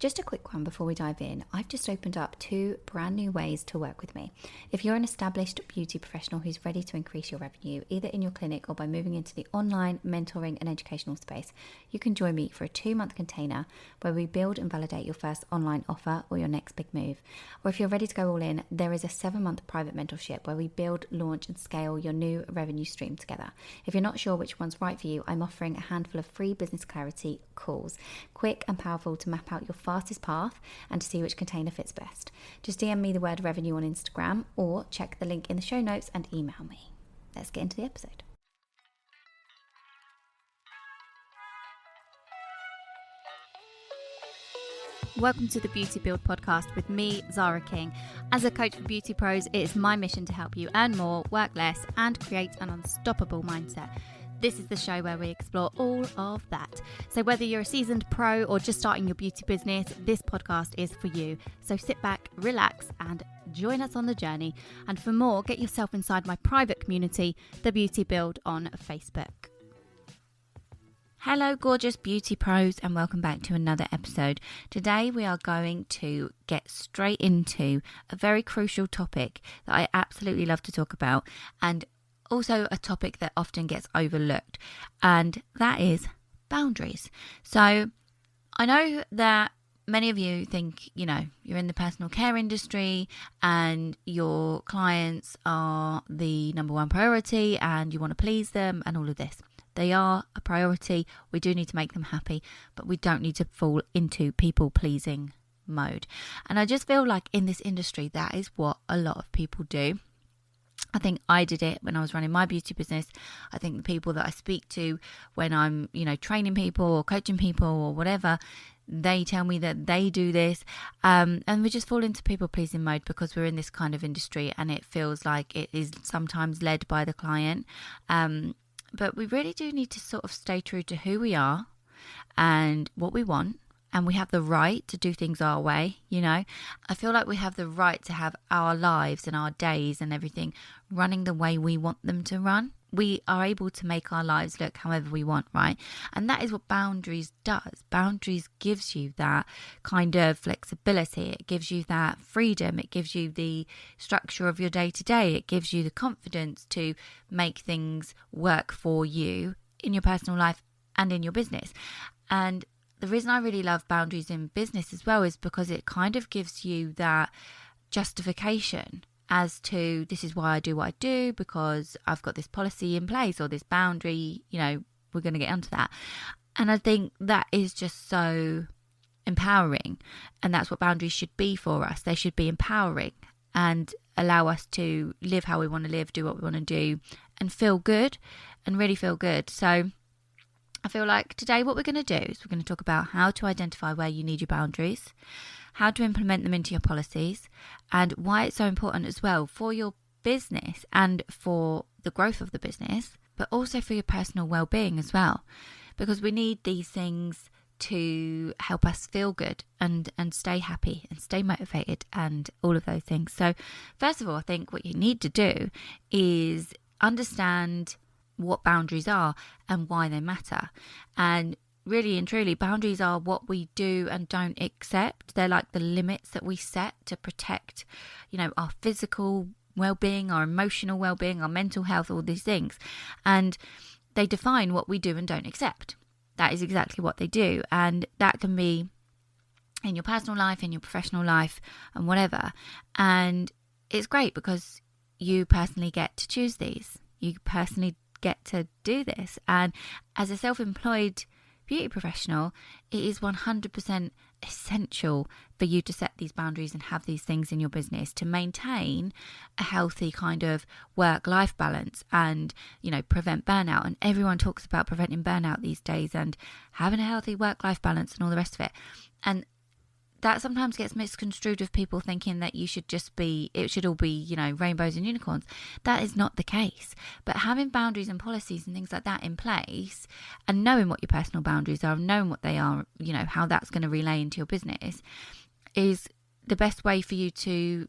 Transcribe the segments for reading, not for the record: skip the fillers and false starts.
Just a quick one before we dive in. I've just opened up 2 brand new ways to work with me. If you're an established beauty professional who's ready to increase your revenue, either in your clinic or by moving into the online mentoring and educational space, you can join me for a 2-month container where we build and validate your first online offer or your next big move. Or if you're ready to go all in, there is a 7-month private mentorship where we build, launch and scale your new revenue stream together. If you're not sure which one's right for you, I'm offering a handful of free business clarity calls, quick and powerful to map out your fastest path and to see which container fits best. Just DM me the word revenue on Instagram or check the link in the show notes and email me. Let's get into the episode. Welcome to the Beauty Build podcast with me, Zara King. As a coach for beauty pros, it is my mission to help you earn more, work less, and create an unstoppable mindset. This is the show where we explore all of that. So whether you're a seasoned pro or just starting your beauty business, this podcast is for you. So sit back, relax, and join us on the journey. And for more, get yourself inside my private community, The Beauty Build on Facebook. Hello, gorgeous beauty pros, and welcome back to another episode. Today we are going to get straight into a very crucial topic that I absolutely love to talk about, and also a topic that often gets overlooked, and that is boundaries. So I know that many of you think, you're in the personal care industry and your clients are the number one priority and you want to please them and all of this. They are a priority. We do need to make them happy, but we don't need to fall into people-pleasing mode. And I just feel like in this industry, that is what a lot of people do. I think I did it when I was running my beauty business. I think the people that I speak to when I'm, training people or coaching people or whatever, they tell me that they do this. And we just fall into people-pleasing mode because we're in this kind of industry and it feels like it is sometimes led by the client. But we really do need to sort of stay true to who we are and what we want. And we have the right to do things our way, I feel like we have the right to have our lives and our days and everything running the way we want them to run. We are able to make our lives look however we want, right? And that is what boundaries does. Boundaries gives you that kind of flexibility. It gives you that freedom. It gives you the structure of your day to day. It gives you the confidence to make things work for you in your personal life and in your business. And the reason I really love boundaries in business as well is because it kind of gives you that justification as to this is why I do what I do, because I've got this policy in place or this boundary, we're going to get onto that. And I think that is just so empowering. And that's what boundaries should be for us. They should be empowering and allow us to live how we want to live, do what we want to do and feel good and really feel good. So I feel like today what we're going to do is we're going to talk about how to identify where you need your boundaries, how to implement them into your policies, and why it's so important as well for your business and for the growth of the business, but also for your personal well-being as well, because we need these things to help us feel good and stay happy and stay motivated and all of those things. So first of all, I think what you need to do is understand what boundaries are and why they matter. And really and truly, boundaries are what we do and don't accept. They're like the limits that we set to protect, our physical well-being, our emotional well-being, our mental health, all these things. And they define what we do and don't accept. That is exactly what they do. And that can be in your personal life, in your professional life, and whatever. And it's great because you personally get to choose these. You personally get to do this. And as a self-employed beauty professional, it is 100% essential for you to set these boundaries and have these things in your business to maintain a healthy kind of work-life balance and, prevent burnout. And everyone talks about preventing burnout these days and having a healthy work-life balance and all the rest of it. And that sometimes gets misconstrued of people thinking that it should all be, rainbows and unicorns. That is not the case. But having boundaries and policies and things like that in place and knowing what your personal boundaries are, and knowing what they are, how that's going to relay into your business is the best way for you to,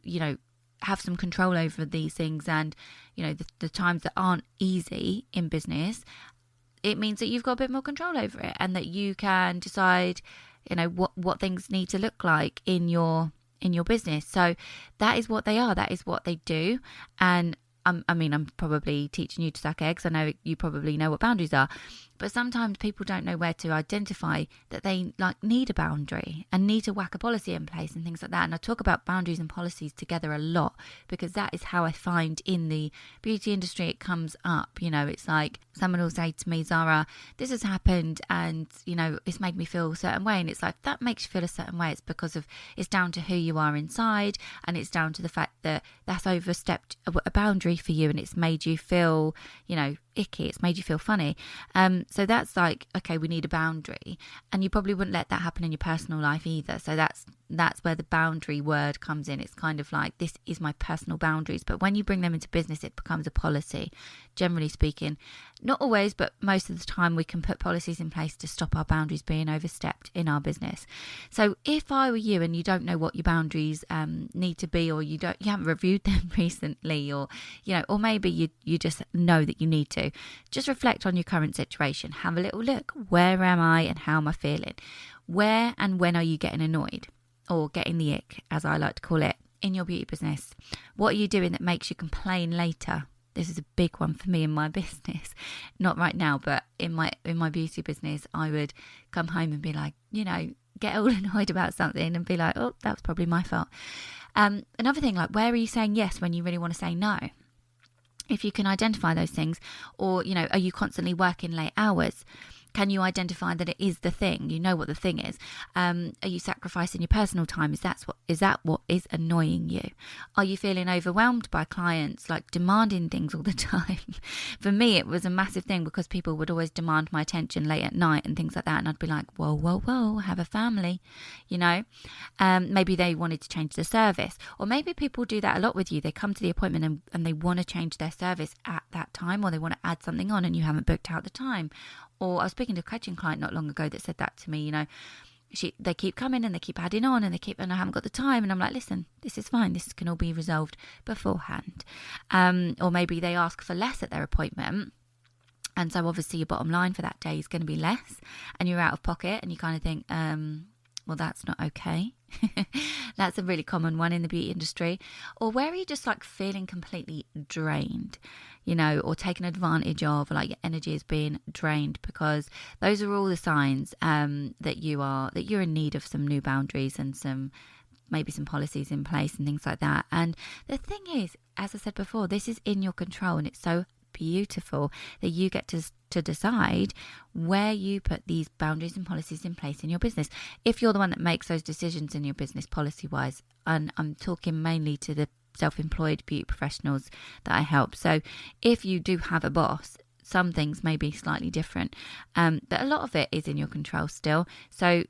have some control over these things. And, the times that aren't easy in business, it means that you've got a bit more control over it and that you can decide what things need to look like in your business. So that is what they are. That is what they do. And I'm probably teaching you to suck eggs. I know you probably know what boundaries are, but sometimes people don't know where to identify that they need a boundary and need to whack a policy in place and things like that. And I talk about boundaries and policies together a lot because that is how I find in the beauty industry it comes up. It's like someone will say to me, Zara, this has happened and, it's made me feel a certain way. And it's like, that makes you feel a certain way. It's down to who you are inside, and it's down to the fact that that's overstepped a boundary for you and it's made you feel, icky. It's made you feel funny. So that's like, okay, we need a boundary, and you probably wouldn't let that happen in your personal life either. So that's where the boundary word comes in. It's kind of like, this is my personal boundaries. But when you bring them into business, it becomes a policy. Generally speaking, not always, but most of the time we can put policies in place to stop our boundaries being overstepped in our business. So if I were you and you don't know what your boundaries need to be, or you haven't reviewed them recently, or or maybe you just know that you need to, just reflect on your current situation. Have a little look. Where am I and how am I feeling? Where and when are you getting annoyed or getting the ick, as I like to call it, in your beauty business? What are you doing that makes you complain later? This is a big one for me in my business. Not right now, but in my beauty business, I would come home and be like, get all annoyed about something and be like, oh, that's probably my fault. Another thing, like, where are you saying yes when you really want to say no? If you can identify those things, or, are you constantly working late hours? Can you identify that it is the thing? You know what the thing is. Are you sacrificing your personal time? Is that what is annoying you? Are you feeling overwhelmed by clients, like demanding things all the time? For me, it was a massive thing because people would always demand my attention late at night and things like that. And I'd be like, whoa, have a family, Maybe they wanted to change the service, or maybe people do that a lot with you. They come to the appointment and they want to change their service at that time, or they want to add something on and you haven't booked out the time. Or I was speaking to a coaching client not long ago that said that to me, they keep coming and they keep adding on and I haven't got the time. And I'm like, listen, this is fine. This can all be resolved beforehand. Or maybe they ask for less at their appointment. And so obviously your bottom line for that day is going to be less and you're out of pocket and you kind of think, well, that's not okay. That's a really common one in the beauty industry. Or where are you just like feeling completely drained, or taken advantage of, like your energy is being drained, because those are all the signs that you're in need of some new boundaries and maybe some policies in place and things like that. And the thing is, as I said before, this is in your control, and it's so beautiful that you get to decide where you put these boundaries and policies in place in your business. If you're the one that makes those decisions in your business policy wise, and I'm talking mainly to the self-employed beauty professionals that I help. So if you do have a boss, some things may be slightly different, but a lot of it is in your control still. So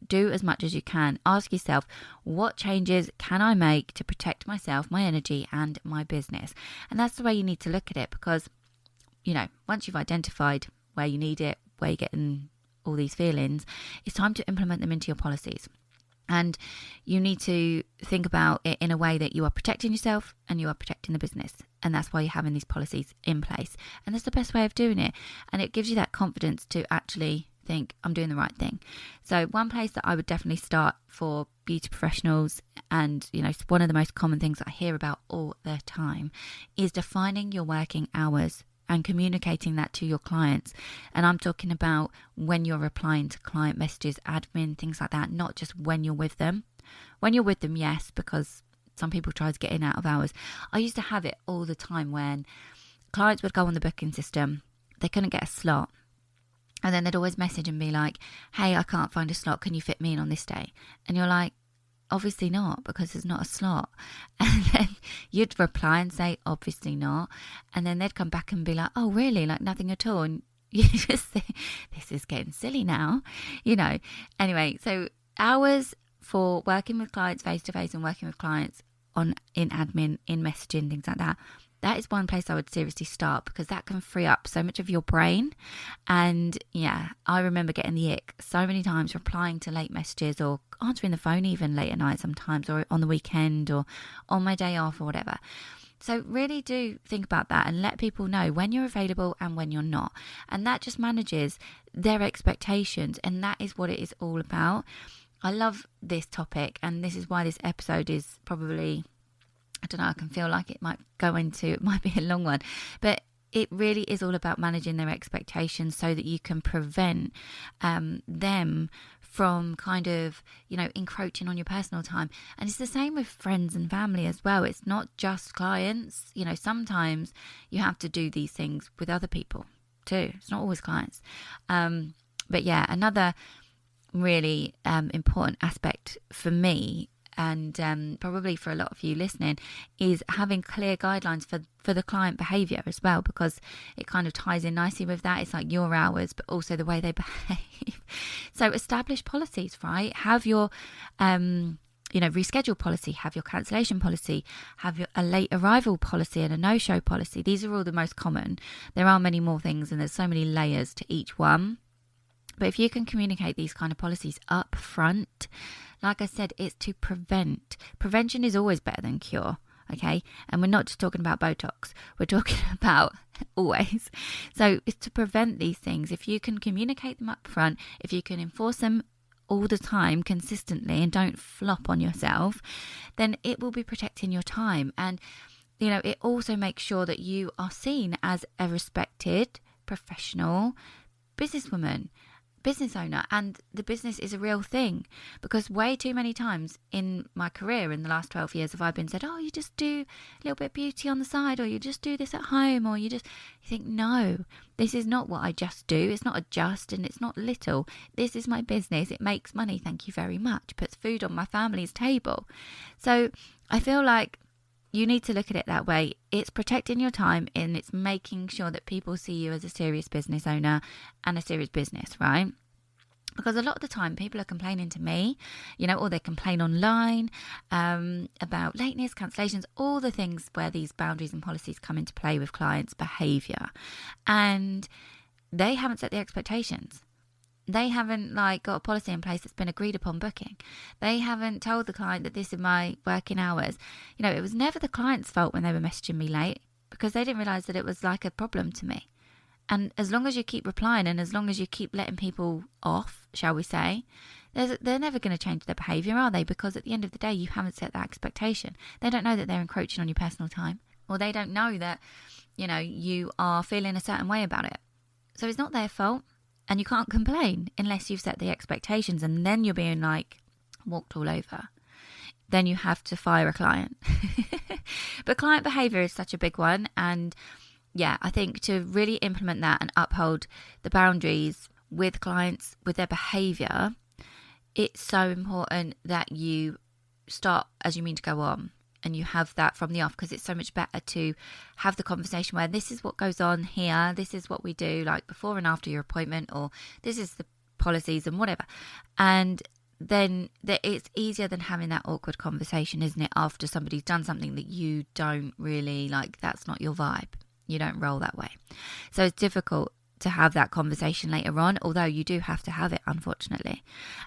do as much as you can. Ask yourself, what changes can I make to protect myself, my energy, and my business? And that's the way you need to look at it, because, once you've identified where you need it, where you're getting all these feelings, it's time to implement them into your policies. And you need to think about it in a way that you are protecting yourself and you are protecting the business. And that's why you're having these policies in place. And that's the best way of doing it. And it gives you that confidence to actually think, I'm doing the right thing. So one place that I would definitely start for beauty professionals, and one of the most common things that I hear about all the time, is defining your working hours and communicating that to your clients. And I'm talking about when you're replying to client messages, admin, things like that, not just when you're with them. When you're with them, yes, because some people try to get in out of hours. I used to have it all the time when clients would go on the booking system, they couldn't get a slot. And then they'd always message and be like, hey, I can't find a slot. Can you fit me in on this day? And you're like, obviously not, because there's not a slot. And then you'd reply and say, obviously not. And then they'd come back and be like, oh, really? Like nothing at all. And you just think, this is getting silly now, Anyway, so hours for working with clients face-to-face and working with clients in admin, in messaging, things like that. That is one place I would seriously start, because that can free up so much of your brain. And yeah, I remember getting the ick so many times replying to late messages or answering the phone even late at night sometimes, or on the weekend or on my day off or whatever. So really do think about that and let people know when you're available and when you're not. And that just manages their expectations. And that is what it is all about. I love this topic, and this is why this episode is probably, I don't know, I can feel like it might be a long one, but it really is all about managing their expectations so that you can prevent them from kind of, encroaching on your personal time. And it's the same with friends and family as well. It's not just clients. Sometimes you have to do these things with other people too. It's not always clients. But yeah, another really important aspect for me, and probably for a lot of you listening, is having clear guidelines for the client behaviour as well, because it kind of ties in nicely with that. It's like your hours, but also the way they behave. So establish policies, right? Have your reschedule policy, have your cancellation policy, have a late arrival policy and a no-show policy. These are all the most common. There are many more things, and there's so many layers to each one. But if you can communicate these kind of policies up front, like I said, it's to prevent. Prevention is always better than cure, okay? And we're not just talking about Botox. We're talking about always. So it's to prevent these things. If you can communicate them up front, if you can enforce them all the time consistently and don't flop on yourself, then it will be protecting your time. And, it also makes sure that you are seen as a respected, professional businesswoman, business owner, and the business is a real thing. Because way too many times in my career in the last 12 years have I been said, oh, you just do a little bit of beauty on the side, or you just do this at home, or you think, no, this is not what I just do. It's not a just, and it's not little. This is my business. It makes money, thank you very much, puts food on my family's table. So I feel like you need to look at it that way. It's protecting your time, and it's making sure that people see you as a serious business owner and a serious business, right? Because a lot of the time people are complaining to me, or they complain online about lateness, cancellations, all the things where these boundaries and policies come into play with clients' behaviour. And they haven't set the expectations. They haven't got a policy in place that's been agreed upon booking. They haven't told the client that this is my working hours. It was never the client's fault when they were messaging me late, because they didn't realise that it was like a problem to me. And as long as you keep replying, and as long as you keep letting people off, shall we say, they're never going to change their behaviour, are they? Because at the end of the day, you haven't set that expectation. They don't know that they're encroaching on your personal time, or they don't know that, you are feeling a certain way about it. So it's not their fault. And you can't complain unless you've set the expectations, and then you're being walked all over. Then you have to fire a client. But client behaviour is such a big one. And yeah, I think to really implement that and uphold the boundaries with clients, with their behaviour, it's so important that you start as you mean to go on. And you have that from the off, because it's so much better to have the conversation where this is what goes on here, this is what we do, before and after your appointment, or this is the policies and whatever. And then it's easier than having that awkward conversation, isn't it, after somebody's done something that you don't really like. That's not your vibe. You don't roll that way. So it's difficult to have that conversation later on, although you do have to have it, unfortunately.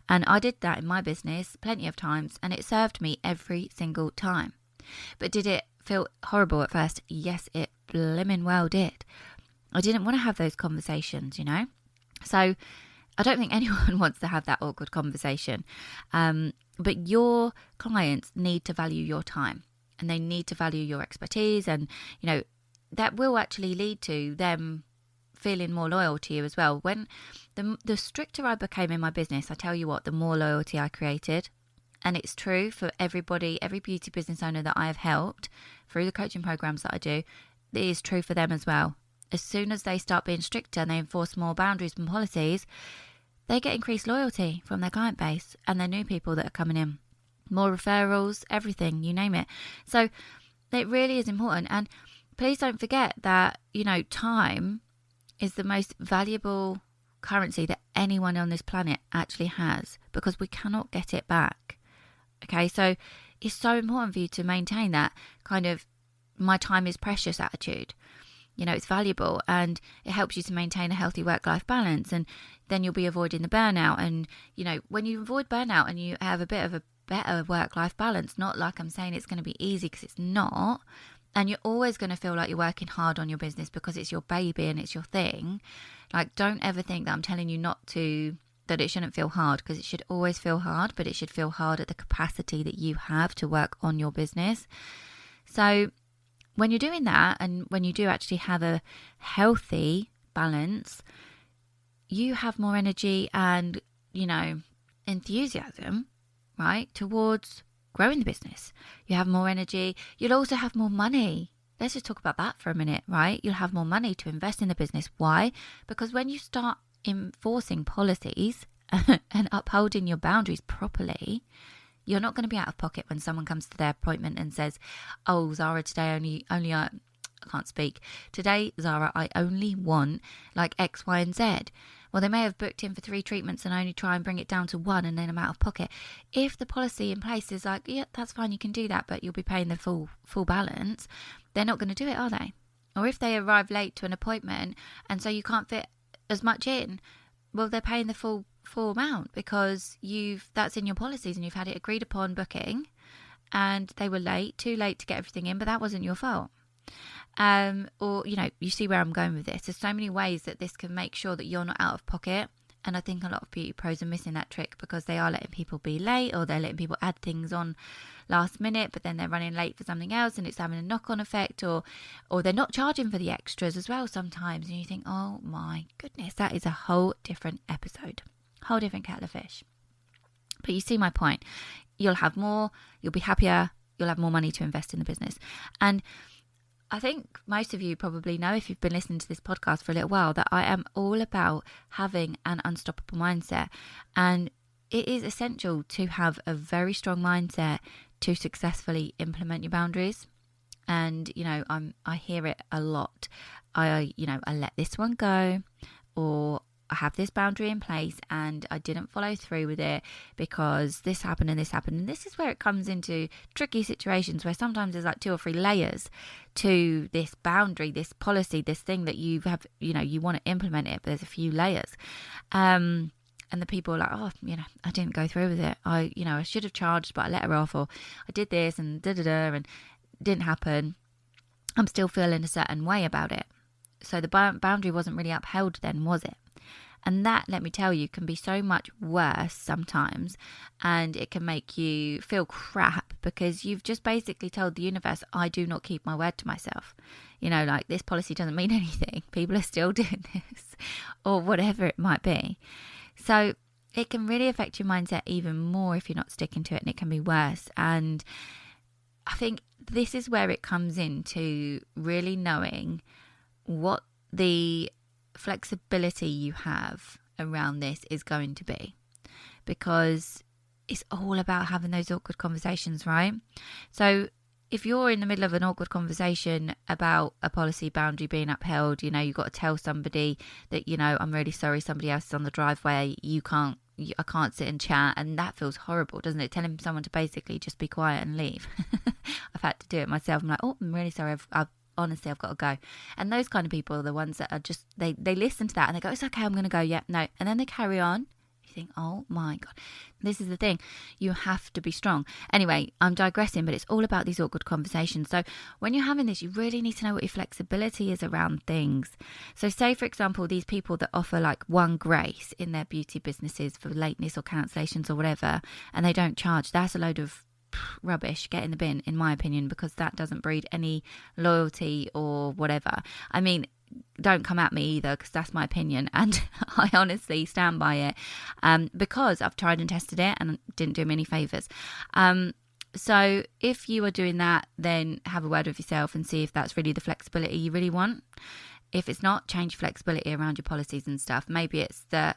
And I did that in my business plenty of times, and it served me every single time. But did it feel horrible at first? Yes, it blimmin' well did. I didn't want to have those conversations, So I don't think anyone wants to have that awkward conversation. But your clients need to value your time, and they need to value your expertise. And, that will actually lead to them feeling more loyal to you as well. When the stricter I became in my business, I tell you what, the more loyalty I created. And it's true for everybody, every beauty business owner that I have helped through the coaching programs that I do, it is true for them as well. As soon as they start being stricter and they enforce more boundaries and policies, they get increased loyalty from their client base and their new people that are coming in. More referrals, everything, you name it. So it really is important. And please don't forget that, time is the most valuable currency that anyone on this planet actually has, because we cannot get it back. Okay, so it's so important for you to maintain that kind of my time is precious attitude. It's valuable, and it helps you to maintain a healthy work-life balance, and then you'll be avoiding the burnout. And, when you avoid burnout and you have a bit of a better work-life balance, not like I'm saying it's going to be easy, because it's not, and you're always going to feel like you're working hard on your business because it's your baby and it's your thing. Like, don't ever think that I'm telling you that it shouldn't feel hard, because it should always feel hard, but it should feel hard at the capacity that you have to work on your business. So when you're doing that, and when you do actually have a healthy balance, you have more energy and, enthusiasm, right, towards growing the business. You have more energy. You'll also have more money. Let's just talk about that for a minute, right? You'll have more money to invest in the business. Why? Because when you start enforcing policies and upholding your boundaries properly, you're not going to be out of pocket when someone comes to their appointment and says, "Oh, Zara, today I can't speak. Today, Zara, I only want like X, Y, and Z." Well, they may have booked in for 3 treatments and only try and bring it down to 1, and then I'm out of pocket. If the policy in place is like, yeah, that's fine, you can do that, but you'll be paying the full balance, they're not going to do it, are they? Or if they arrive late to an appointment and so you can't fit as much in, well, they're paying the full amount because that's in your policies and you've had it agreed upon booking, and they were too late to get everything in, but that wasn't your fault. Or, you see where I'm going with this. There's so many ways that this can make sure that you're not out of pocket. And I think a lot of beauty pros are missing that trick because they are letting people be late, or they're letting people add things on last minute, but then they're running late for something else and it's having a knock-on effect, or they're not charging for the extras as well sometimes. And you think, oh my goodness, that is a whole different episode, whole different kettle of fish. But you see my point. You'll have more, you'll be happier, you'll have more money to invest in the business. And I think most of you probably know, if you've been listening to this podcast for a little while, that I am all about having an unstoppable mindset. And it is essential to have a very strong mindset to successfully implement your boundaries. And, I hear it a lot. I let this one go, or I have this boundary in place and I didn't follow through with it because this happened and this happened. And this is where it comes into tricky situations where sometimes there's like 2 or 3 layers to this boundary, this policy, this thing that you have, you want to implement it, but there's a few layers. And the people are like, oh, I didn't go through with it. I should have charged, but I let her off, or I did this and and it didn't happen. I'm still feeling a certain way about it. So the boundary wasn't really upheld then, was it? And that, let me tell you, can be so much worse sometimes, and it can make you feel crap because you've just basically told the universe, I do not keep my word to myself. Like, this policy doesn't mean anything. People are still doing this, or whatever it might be. So it can really affect your mindset even more if you're not sticking to it, and it can be worse. And I think this is where it comes into really knowing what the flexibility you have around this is going to be, because it's all about having those awkward conversations, right? So if you're in the middle of an awkward conversation about a policy boundary being upheld, you've got to tell somebody that, I'm really sorry, somebody else is on the driveway, I can't sit and chat, and that feels horrible, doesn't it? Telling someone to basically just be quiet and leave. I've had to do it myself. I'm like, oh, I'm really sorry, honestly, I've got to go. And those kind of people are the ones that are just, they listen to that and they go, it's okay, I'm going to go. Yeah, no. And then they carry on. You think, oh my God, this is the thing. You have to be strong. Anyway, I'm digressing, but it's all about these awkward conversations. So when you're having this, you really need to know what your flexibility is around things. So say, for example, these people that offer like one grace in their beauty businesses for lateness or cancellations or whatever, and they don't charge, that's a load of rubbish. Get in the bin, in my opinion, because that doesn't breed any loyalty or whatever. I mean, don't come at me either, because that's my opinion, and I honestly stand by it, because I've tried and tested it and didn't do me any favours. So if you are doing that, then have a word with yourself and see if that's really the flexibility you really want. If it's not, change flexibility around your policies and stuff. Maybe it's that,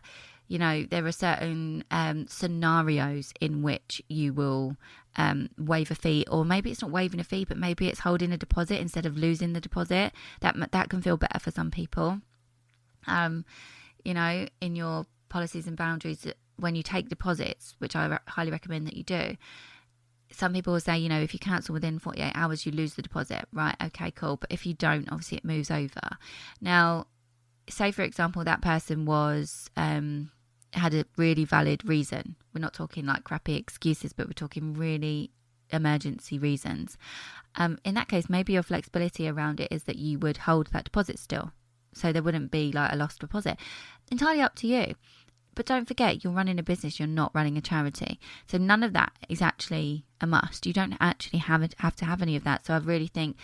there are certain scenarios in which you will waive a fee, or maybe it's not waiving a fee, but maybe it's holding a deposit instead of losing the deposit. That can feel better for some people. In your policies and boundaries, when you take deposits, which I highly recommend that you do, some people will say, if you cancel within 48 hours, you lose the deposit. Right, okay, cool. But if you don't, obviously it moves over. Now, say, for example, that person was had a really valid reason. We're not talking like crappy excuses, but we're talking really emergency reasons. In that case, maybe your flexibility around it is that you would hold that deposit still. So there wouldn't be like a lost deposit. Entirely up to you. But don't forget, you're running a business, you're not running a charity. So none of that is actually a must. You don't actually have to have any of that. So I really think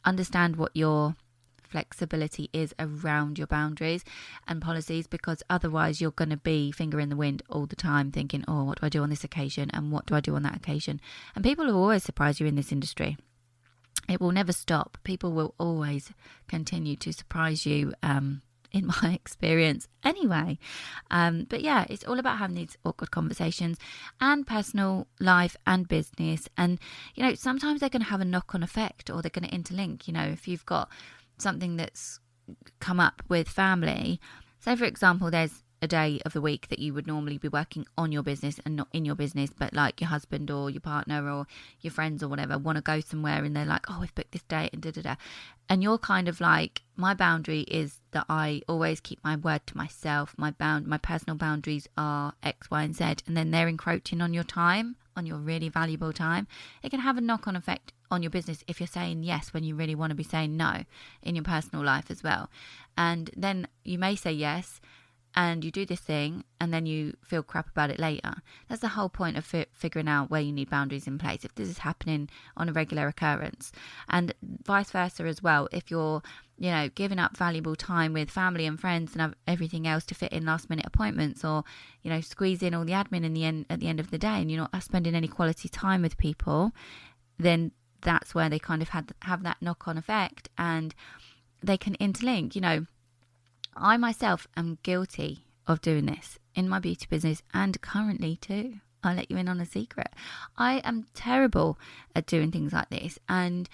understand what your flexibility is around your boundaries and policies, because otherwise you're going to be finger in the wind all the time thinking, oh, what do I do on this occasion and what do I do on that occasion? And people will always surprise you in this industry. It will never stop. People will always continue to surprise you, in my experience anyway. But yeah, it's all about having these awkward conversations and personal life and business. And, you know, sometimes they're going to have a knock-on effect, or they're going to interlink. You know, if you've got something that's come up with family, say for example, there's a day of the week that you would normally be working on your business and not in your business, but like your husband or your partner or your friends or whatever want to go somewhere and they're like, oh, we've booked this date and da-da-da. And you're kind of like, my boundary is that I always keep my word to myself. My personal boundaries are X, Y, and Z. And then they're encroaching on your time, on your really valuable time. It can have a knock-on effect on your business if you're saying yes when you really want to be saying no in your personal life as well. And then you may say yes, and you do this thing and then you feel crap about it later. That's the whole point of figuring out where you need boundaries in place, if this is happening on a regular occurrence. And vice versa as well, if you're, you know, giving up valuable time with family and friends and everything else to fit in last minute appointments, or, you know, squeeze in all the admin at the end of the day, and you're not spending any quality time with people, then that's where they kind of have that knock-on effect, and they can interlink. You know, I myself am guilty of doing this in my beauty business, and currently too. I'll let you in on a secret. I am terrible at doing things like this. And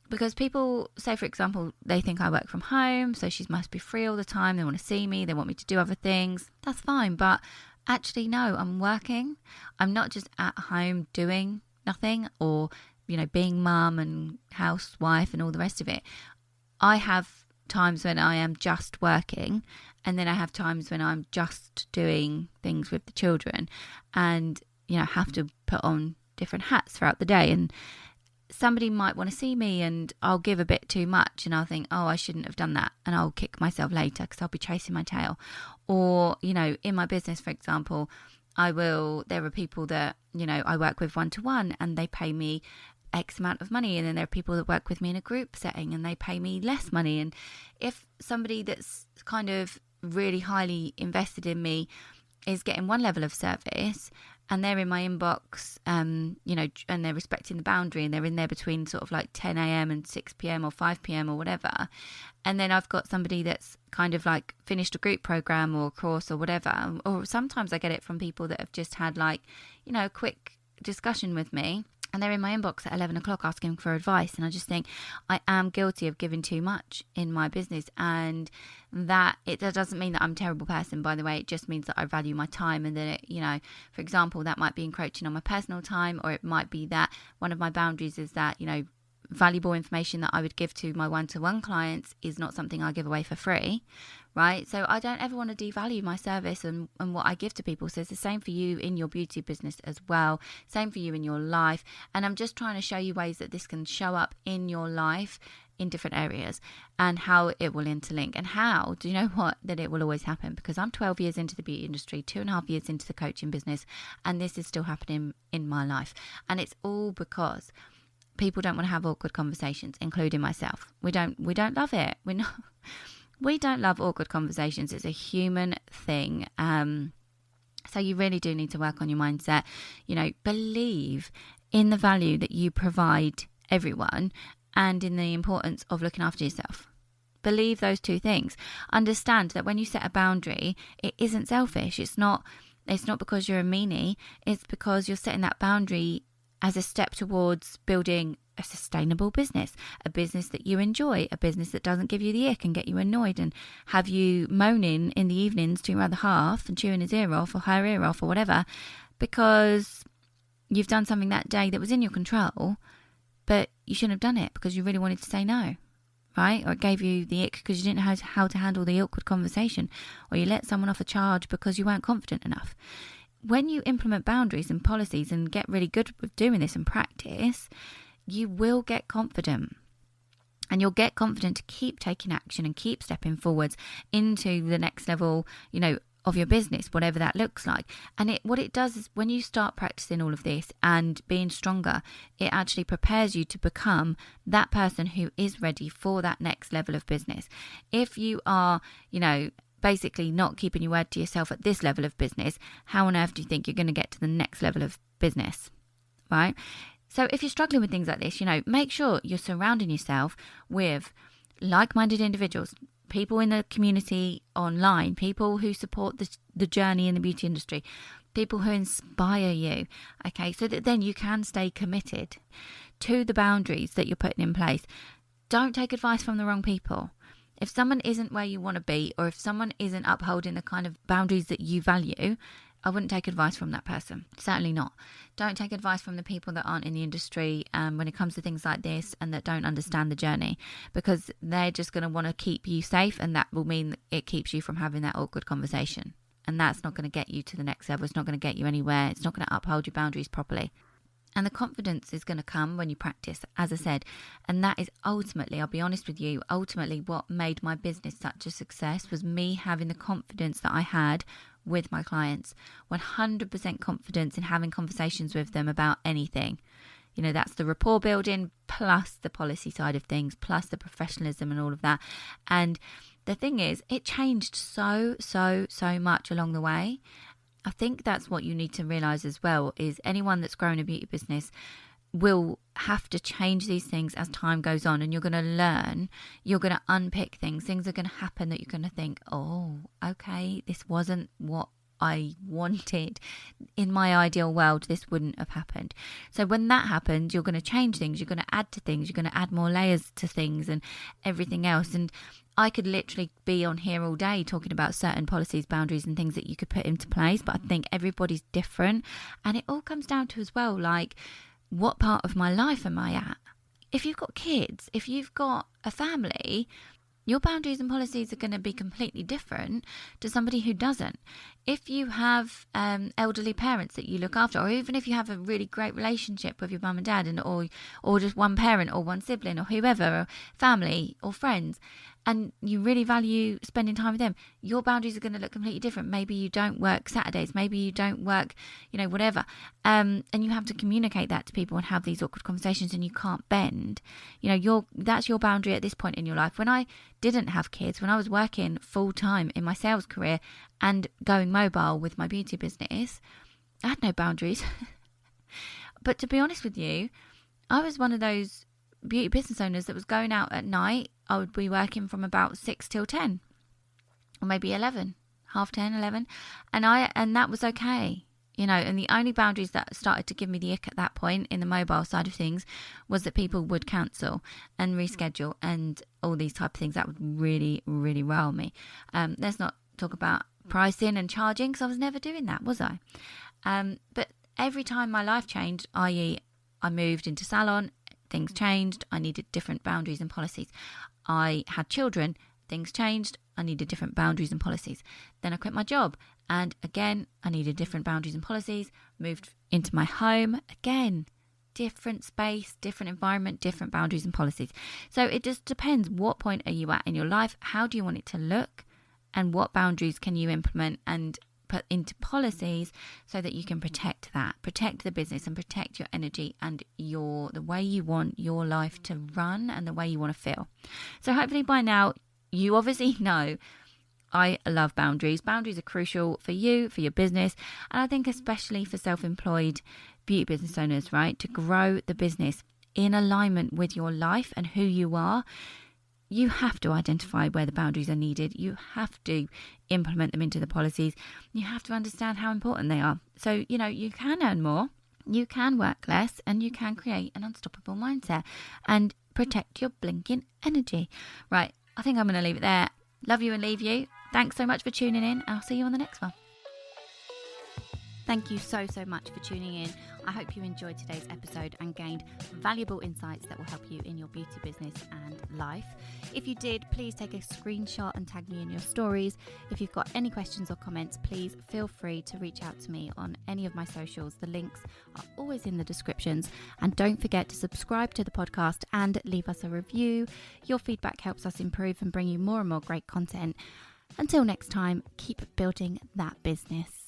because people say, for example, they think I work from home, so she must be free all the time. They want to see me. They want me to do other things. That's fine. But actually, no, I'm working. I'm not just at home doing nothing, or, you know, being mum and housewife and all the rest of it. I have times when I am just working, and then I have times when I'm just doing things with the children, and, you know, have to put on different hats throughout the day. And somebody might want to see me and I'll give a bit too much, and I'll think, oh, I shouldn't have done that, and I'll kick myself later because I'll be chasing my tail. Or, you know, in my business, for example, there are people that, you know, I work with one-to-one and they pay me X amount of money, and then there are people that work with me in a group setting and they pay me less money. And if somebody that's kind of really highly invested in me is getting one level of service and they're in my inbox, you know, and they're respecting the boundary and they're in there between sort of like 10 a.m. and 6 p.m. or 5 p.m. or whatever, and then I've got somebody that's kind of like finished a group program or a course or whatever, or sometimes I get it from people that have just had, like, you know, a quick discussion with me, and they're in my inbox at 11 o'clock asking for advice. And I just think I am guilty of giving too much in my business. And that doesn't mean that I'm a terrible person, by the way. It just means that I value my time, and that it, you know, for example, that might be encroaching on my personal time, or it might be that one of my boundaries is that, you know, valuable information that I would give to my one-to-one clients is not something I give away for free, right? So I don't ever want to devalue my service and what I give to people. So it's the same for you in your beauty business as well, same for you in your life. And I'm just trying to show you ways that this can show up in your life in different areas, and how it will interlink, and how, do you know what, that it will always happen, because I'm 12 years into the beauty industry, 2.5 years into the coaching business, and this is still happening in my life. And it's all because people don't want to have awkward conversations, including myself. We don't love it. We don't love awkward conversations. It's a human thing. So you really do need to work on your mindset. You know, believe in the value that you provide everyone, and in the importance of looking after yourself. Believe those two things. Understand that when you set a boundary, it isn't selfish. It's not because you're a meanie. It's because you're setting that boundary as a step towards building a sustainable business, a business that you enjoy, a business that doesn't give you the ick and get you annoyed and have you moaning in the evenings to your other half and chewing his ear off or her ear off or whatever, because you've done something that day that was in your control, but you shouldn't have done it because you really wanted to say no, right? Or it gave you the ick because you didn't know how to handle the awkward conversation, or you let someone off a charge because you weren't confident enough. when you implement boundaries and policies and get really good with doing this and practice, you will get confident. And you'll get confident to keep taking action and keep stepping forwards into the next level, of your business, whatever that looks like. And what it does is when you start practicing all of this and being stronger, it actually prepares you to become that person who is ready for that next level of business. If you are, basically not keeping your word to yourself at this level of business, how on earth do you think you're going to get to the next level of business, right? So if you're struggling with things like this, make sure you're surrounding yourself with like-minded individuals, people in the community online, people who support the journey in the beauty industry, people who inspire you, okay, so that then you can stay committed to the boundaries that you're putting in place. Don't take advice from the wrong people. If someone isn't where you want to be, or if someone isn't upholding the kind of boundaries that you value, I wouldn't take advice from that person. Certainly not. Don't take advice from the people that aren't in the industry when it comes to things like this and that don't understand the journey, because they're just going to want to keep you safe, and that will mean it keeps you from having that awkward conversation. And that's not going to get you to the next level. It's not going to get you anywhere. It's not going to uphold your boundaries properly. And the confidence is going to come when you practice, as I said. And that is ultimately, I'll be honest with you, ultimately what made my business such a success was me having the confidence that I had with my clients. 100% confidence in having conversations with them about anything. That's the rapport building plus the policy side of things, plus the professionalism and all of that. And the thing is, it changed so much along the way. I think that's what you need to realise as well, is anyone that's grown a beauty business will have to change these things as time goes on, and you're going to learn, you're going to unpick things are going to happen that you're going to think, oh, okay, this wasn't what I wanted. In my ideal world, this wouldn't have happened. So when that happens, you're going to change things, you're going to add to things, you're going to add more layers to things and everything else. And I could literally be on here all day talking about certain policies, boundaries and things that you could put into place, but I think everybody's different. And it all comes down to as well, like, what part of my life am I at? If you've got kids, if you've got a family, your boundaries and policies are going to be completely different to somebody who doesn't. If you have elderly parents that you look after, or even if you have a really great relationship with your mum and dad, or just one parent or one sibling or whoever, or family or friends, and you really value spending time with them, your boundaries are going to look completely different. Maybe you don't work Saturdays, maybe you don't work, whatever. And you have to communicate that to people and have these awkward conversations, and you can't bend. That's your boundary at this point in your life. When I didn't have kids, when I was working full time in my sales career and going mobile with my beauty business, I had no boundaries. But to be honest with you, I was one of those beauty business owners that was going out at night. I would be working from about 6 till 10, or maybe 11, half 10, 11. And that was okay. And the only boundaries that started to give me the ick at that point in the mobile side of things was that people would cancel and reschedule and all these type of things. That would really, really rile me. Let's not talk about pricing and charging, because I was never doing that, was I? But every time my life changed, i.e. I moved into salon, things changed. I needed different boundaries and policies. I had children, things changed. I needed different boundaries and policies. Then I quit my job, and again, I needed different boundaries and policies. Moved into my home, again, different space, different environment, different boundaries and policies. So it just depends, what point are you at in your life? How do you want it to look? And what boundaries can you implement and put into policies so that you can protect the business and protect your energy and the way you want your life to run and the way you want to feel. So hopefully by now you obviously know I love boundaries. Boundaries are crucial for you, for your business, and I think especially for self-employed beauty business owners, right? To grow the business in alignment with your life and who you are. You have to identify where the boundaries are needed. You have to implement them into the policies. You have to understand how important they are. So, you can earn more, you can work less, and you can create an unstoppable mindset and protect your blinking energy. Right, I think I'm going to leave it there. Love you and leave you. Thanks so much for tuning in. I'll see you on the next one. Thank you so much for tuning in. I hope you enjoyed today's episode and gained valuable insights that will help you in your beauty business and life. If you did, please take a screenshot and tag me in your stories. If you've got any questions or comments, please feel free to reach out to me on any of my socials. The links are always in the descriptions. And don't forget to subscribe to the podcast and leave us a review. Your feedback helps us improve and bring you more and more great content. Until next time, keep building that business.